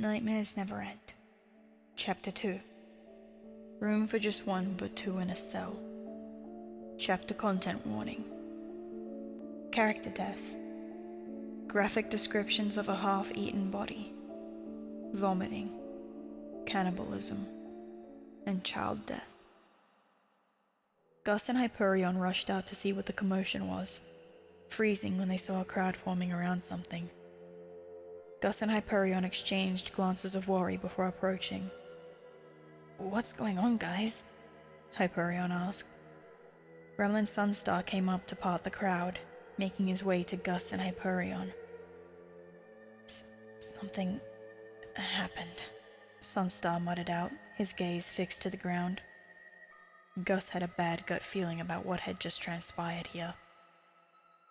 Nightmares Never End. Chapter 2. Room for just one but two in a cell. Chapter content warning. Character death. Graphic descriptions of a half-eaten body. Vomiting. Cannibalism. And child death. Gus and Hyperion rushed out to see what the commotion was, freezing when they saw a crowd forming around something. Gus and Hyperion exchanged glances of worry before approaching. "What's going on, guys?" Hyperion asked. Gremlin Sunstar came up to part the crowd, making his way to Gus and Hyperion. Something happened," Sunstar muttered out, his gaze fixed to the ground. Gus had a bad gut feeling about what had just transpired here.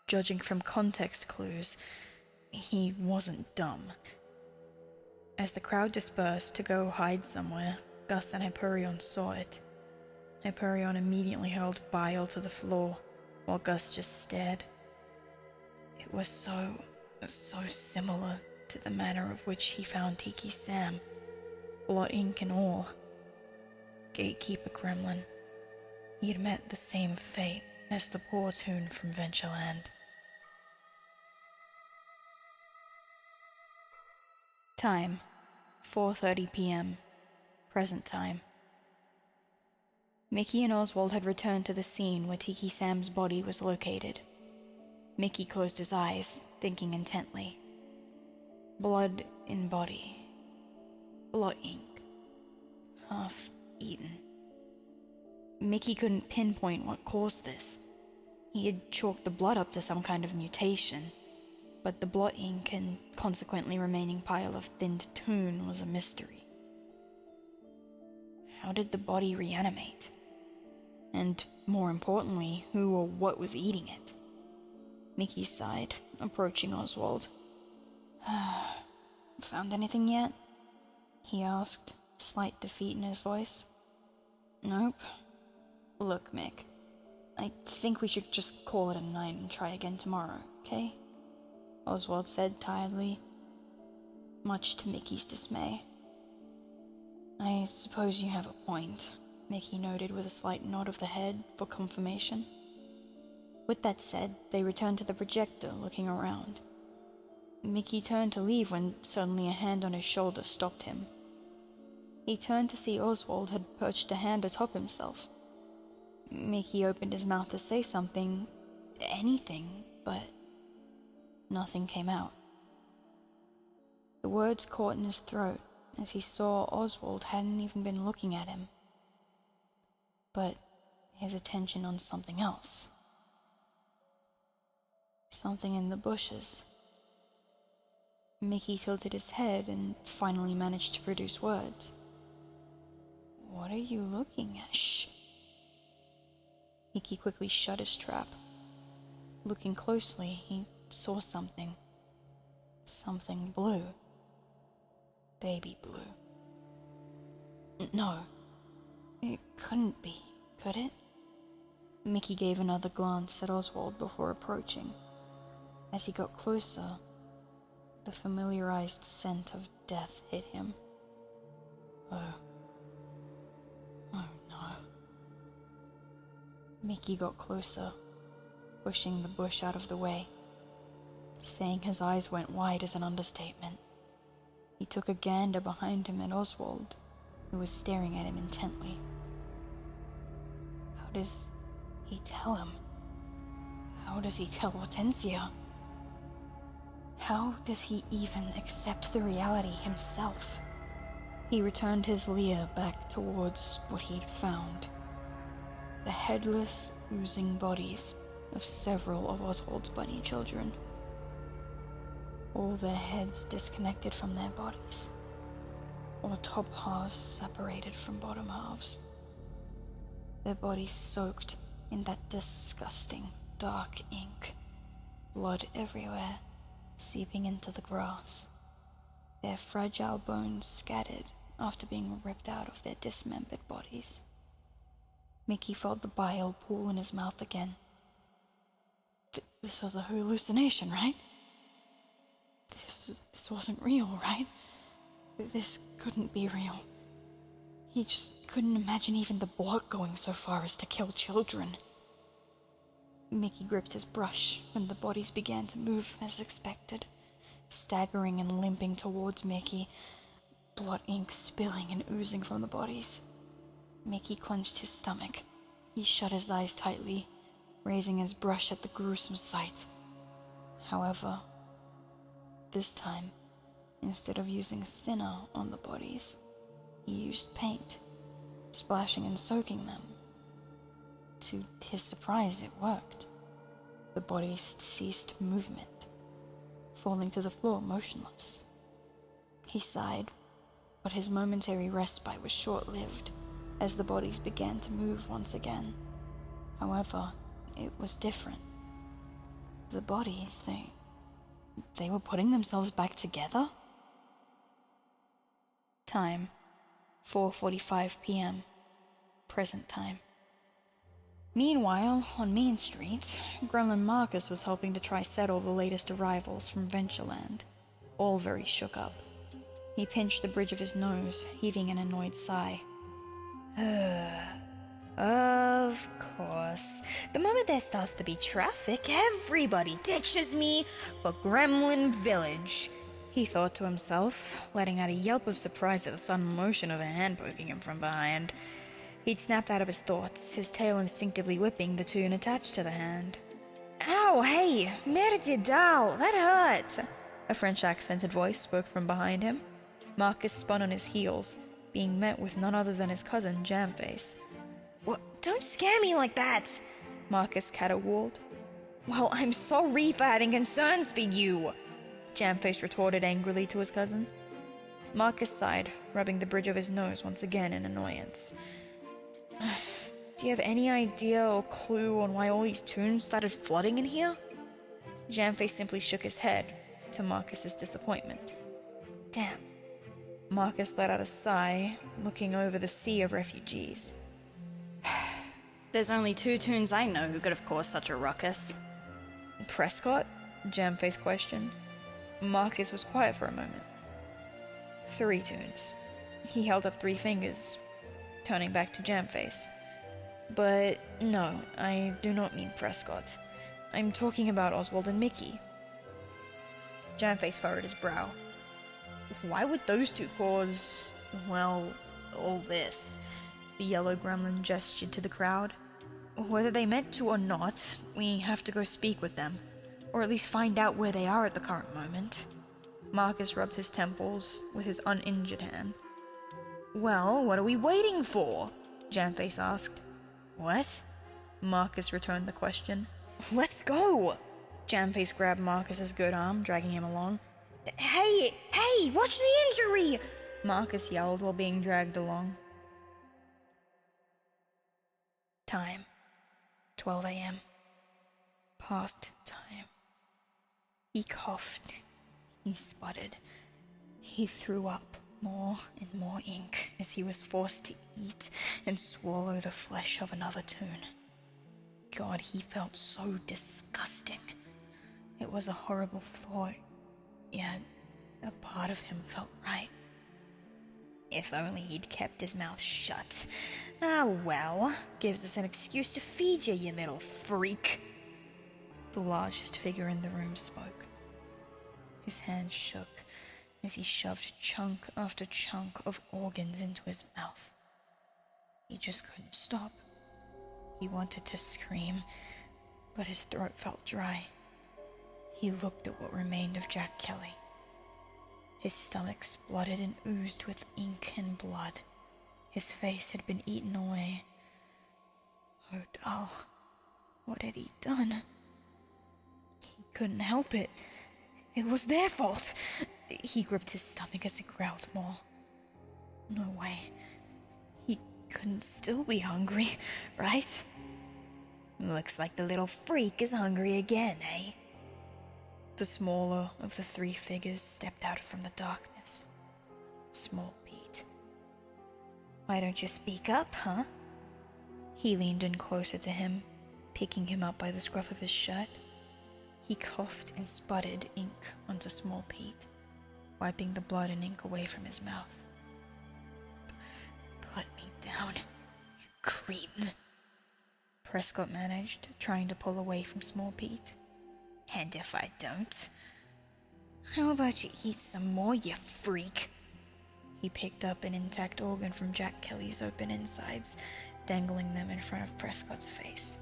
Judging from context clues, he wasn't dumb. As the crowd dispersed to go hide somewhere, Gus and Hyperion saw it. Hyperion immediately hurled bile to the floor, while Gus just stared. It was so similar to the manner of which he found Tiki Sam, blood ink and all. Gatekeeper Gremlin. He had met the same fate as the poor toon from Ventureland. Time, 4:30 p.m. Present time. Mickey and Oswald had returned to the scene where Tiki Sam's body was located. Mickey closed his eyes, thinking intently. Blood in body. Blood ink. Half-eaten. Mickey couldn't pinpoint what caused this. He had chalked the blood up to some kind of mutation, but the blood ink and consequently remaining pile of thinned toon was a mystery. How did the body reanimate? And more importantly, who or what was eating it? Mickey sighed, approaching Oswald. "Found anything yet?" he asked, slight defeat in his voice. "Nope. Look, Mick, I think we should just call it a night and try again tomorrow, okay?" Oswald said tiredly, much to Mickey's dismay. "I suppose you have a point," Mickey noted with a slight nod of the head for confirmation. With that said, they returned to the projector, looking around. Mickey turned to leave when suddenly a hand on his shoulder stopped him. He turned to see Oswald had perched a hand atop himself. Mickey opened his mouth to say something, anything, but nothing came out. The words caught in his throat as he saw Oswald hadn't even been looking at him, but his attention on something else. Something in the bushes. Mickey tilted his head and finally managed to produce words. "What are you looking at?" "Shh!" Mickey quickly shut his trap. Looking closely, he saw something. Something blue. Baby blue. No, it couldn't be, could it? Mickey gave another glance at Oswald before approaching. As he got closer, the familiarized scent of death hit him. Oh no. Mickey got closer, pushing the bush out of the way. Saying his eyes went wide is an understatement. He took a gander behind him at Oswald, who was staring at him intently. How does he tell him? How does he tell Hortensia? How does he even accept the reality himself? He returned his leer back towards what he'd found. The headless, oozing bodies of several of Oswald's bunny children. All their heads disconnected from their bodies, or top halves separated from bottom halves. Their bodies soaked in that disgusting, dark ink. Blood everywhere, seeping into the grass. Their fragile bones scattered after being ripped out of their dismembered bodies. Mickey felt the bile pool in his mouth again. This was a hallucination, right? This wasn't real, right? This couldn't be real. He just couldn't imagine even the blood going so far as to kill children. Mickey gripped his brush when the bodies began to move as expected, staggering and limping towards Mickey, blood ink spilling and oozing from the bodies. Mickey clenched his stomach. He shut his eyes tightly, raising his brush at the gruesome sight. However, this time, instead of using thinner on the bodies, he used paint, splashing and soaking them. To his surprise, it worked. The bodies ceased movement, falling to the floor motionless. He sighed, but his momentary respite was short-lived as the bodies began to move once again. However, it was different. The bodies, they were putting themselves back together? Time, 4:45 p.m. Present time. Meanwhile, on Main Street, Gremlin Marcus was helping to try settle the latest arrivals from Ventureland, all very shook up. He pinched the bridge of his nose, heaving an annoyed sigh. Of course. The moment there starts to be traffic, everybody ditches me for Gremlin Village, he thought to himself, letting out a yelp of surprise at the sudden motion of a hand poking him from behind. He'd snapped out of his thoughts, his tail instinctively whipping the tune attached to the hand. Ow, hey, merde dal, that hurt! A French-accented voice spoke from behind him. Marcus spun on his heels, being met with none other than his cousin, Jamface. What? Don't scare me like that! Marcus caterwauled. Well, I'm sorry for having concerns for you, Jamface retorted angrily to his cousin. Marcus sighed, rubbing the bridge of his nose once again in annoyance. Do you have any idea or clue on why all these tunes started flooding in here? Jamface simply shook his head, to Marcus's disappointment. Damn. Marcus let out a sigh, looking over the sea of refugees. There's only 2 tunes I know who could have caused such a ruckus. Prescott? Jamface questioned. Marcus was quiet for a moment. 3 tunes. He held up 3 fingers, turning back to Jamface. But no, I do not mean Prescott. I'm talking about Oswald and Mickey. Jamface furrowed his brow. Why would those 2 cause, well, all this? The yellow gremlin gestured to the crowd. Whether they meant to or not, we have to go speak with them, or at least find out where they are at the current moment. Marcus rubbed his temples with his uninjured hand. Well, what are we waiting for? Jamface asked. What? Marcus returned the question. Let's go! Jamface grabbed Marcus's good arm, dragging him along. Hey, watch the injury! Marcus yelled while being dragged along. Time, 12 a.m. Past time. He coughed. He sputtered. He threw up more and more ink as he was forced to eat and swallow the flesh of another tune. God, he felt so disgusting. It was a horrible thought, yet a part of him felt right. If only he'd kept his mouth shut. Ah, well, gives us an excuse to feed you, you little freak. The largest figure in the room spoke. His hand shook as he shoved chunk after chunk of organs into his mouth. He just couldn't stop. He wanted to scream, but his throat felt dry. He looked at what remained of Jack Kelly. His stomach spluttered and oozed with ink and blood. His face had been eaten away. Oh, Dal, what had he done? He couldn't help it. It was their fault. He gripped his stomach as he growled more. No way. He couldn't still be hungry, right? Looks like the little freak is hungry again, eh? The smaller of the 3 figures stepped out from the darkness. Small Pete. Why don't you speak up, huh? He leaned in closer to him, picking him up by the scruff of his shirt. He coughed and sputtered ink onto Small Pete. wiping the blood and ink away from his mouth. Put me down, you cretin. Prescott managed, trying to pull away from Small Pete. And if I don't, how about you eat some more, you freak? He picked up an intact organ from Jack Kelly's open insides, dangling them in front of Prescott's face.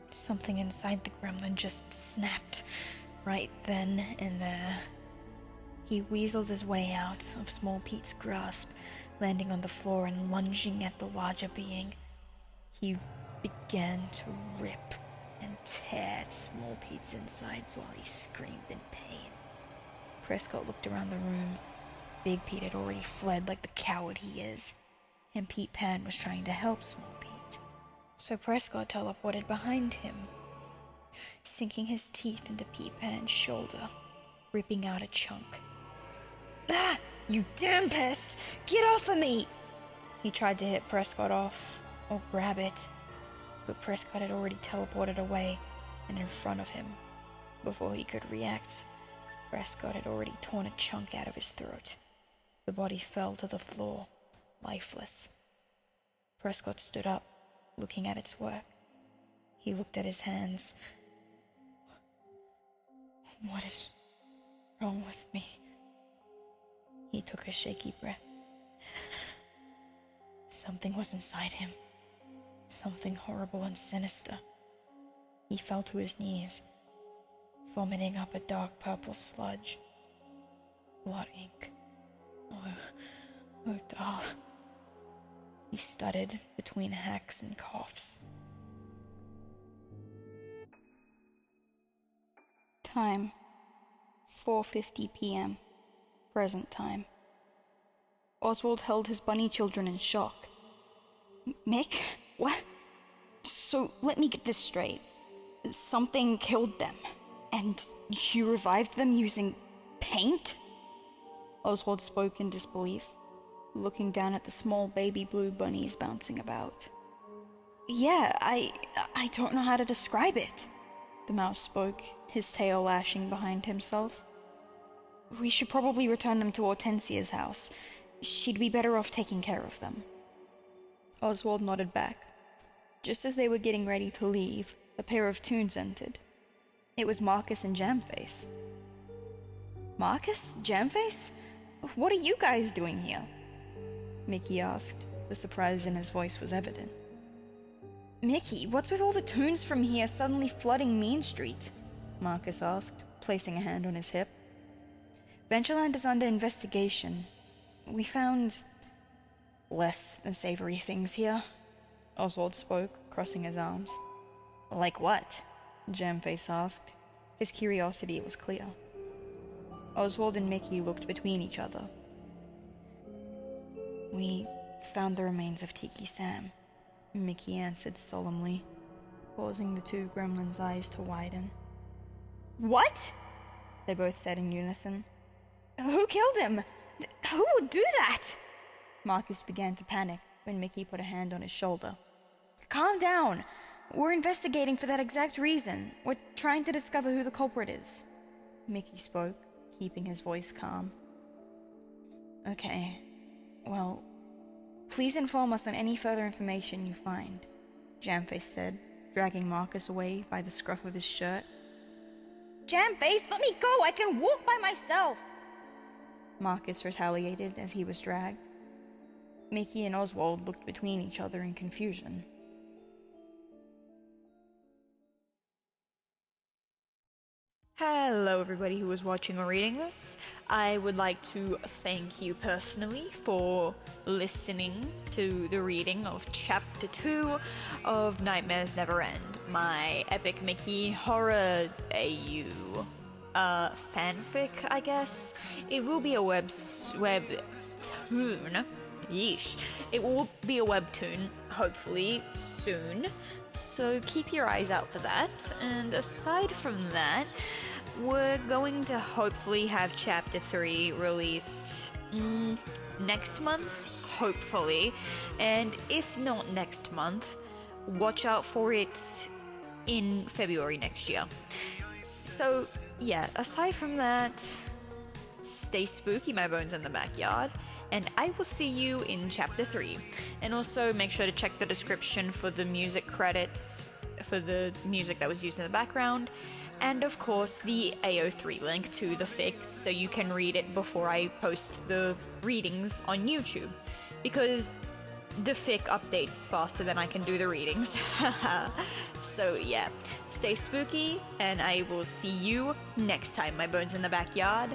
Something inside the gremlin just snapped, right then and there. He weaseled his way out of Small Pete's grasp, landing on the floor and lunging at the larger being. He began to rip and tear at Small Pete's insides while he screamed in pain. Prescott looked around the room. Big Pete had already fled like the coward he is, and Pete Pan was trying to help Small Pete. So Prescott teleported behind him, sinking his teeth into Pete Pan's shoulder, ripping out a chunk. Ah! You damn pest! Get off of me! He tried to hit Prescott off, or grab it, but Prescott had already teleported away and in front of him. Before he could react, Prescott had already torn a chunk out of his throat. The body fell to the floor, lifeless. Prescott stood up, looking at its work. He looked at his hands. What is wrong with me? He took a shaky breath. Something was inside him. Something horrible and sinister. He fell to his knees, vomiting up a dark purple sludge. Blood ink. Oh, doll. He stuttered between hacks and coughs. Time, 4:50 p.m. Present time. Oswald held his bunny children in shock. Mick? What? So, let me get this straight. Something killed them, and you revived them using paint? Oswald spoke in disbelief, looking down at the small baby blue bunnies bouncing about. Yeah, I don't know how to describe it, the mouse spoke, his tail lashing behind himself. We should probably return them to Hortensia's house. She'd be better off taking care of them. Oswald nodded back. Just as they were getting ready to leave, a pair of toons entered. It was Marcus and Jamface. Marcus? Jamface? What are you guys doing here? Mickey asked. The surprise in his voice was evident. Mickey, what's with all the toons from here suddenly flooding Mean Street? Marcus asked, placing a hand on his hip. Ventureland is under investigation. We found less than savory things here, Oswald spoke, crossing his arms. Like what? Jamface asked. His curiosity was clear. Oswald and Mickey looked between each other. We found the remains of Tiki Sam, Mickey answered solemnly, causing the two gremlins' eyes to widen. What? They both said in unison. Who killed him? Who would do that? Marcus began to panic when Mickey put a hand on his shoulder. Calm down. We're investigating for that exact reason. We're trying to discover who the culprit is. Mickey spoke, keeping his voice calm. Okay. Well, please inform us on any further information you find, Jamface said, dragging Marcus away by the scruff of his shirt. Jamface, let me go! I can walk by myself! Marcus retaliated as he was dragged. Mickey and Oswald looked between each other in confusion. Hello everybody who is watching or reading this. I would like to thank you personally for listening to the reading of Chapter 2 of Nightmares Never End, my epic Mickey horror AU fanfic, I guess. It will be a webtoon. Yeesh. It will be a webtoon, hopefully, soon. So keep your eyes out for that. And aside from that, we're going to hopefully have Chapter 3 released next month, hopefully. And if not next month, watch out for it in February next year. So, yeah, aside from that, stay spooky, my bones in the backyard, and I will see you in chapter 3. And also make sure to check the description for the music credits for the music that was used in the background, and of course the AO3 link to the fic so you can read it before I post the readings on YouTube, because the fic updates faster than I can do the readings. So yeah, stay spooky, and I will see you next time, my bones in the backyard.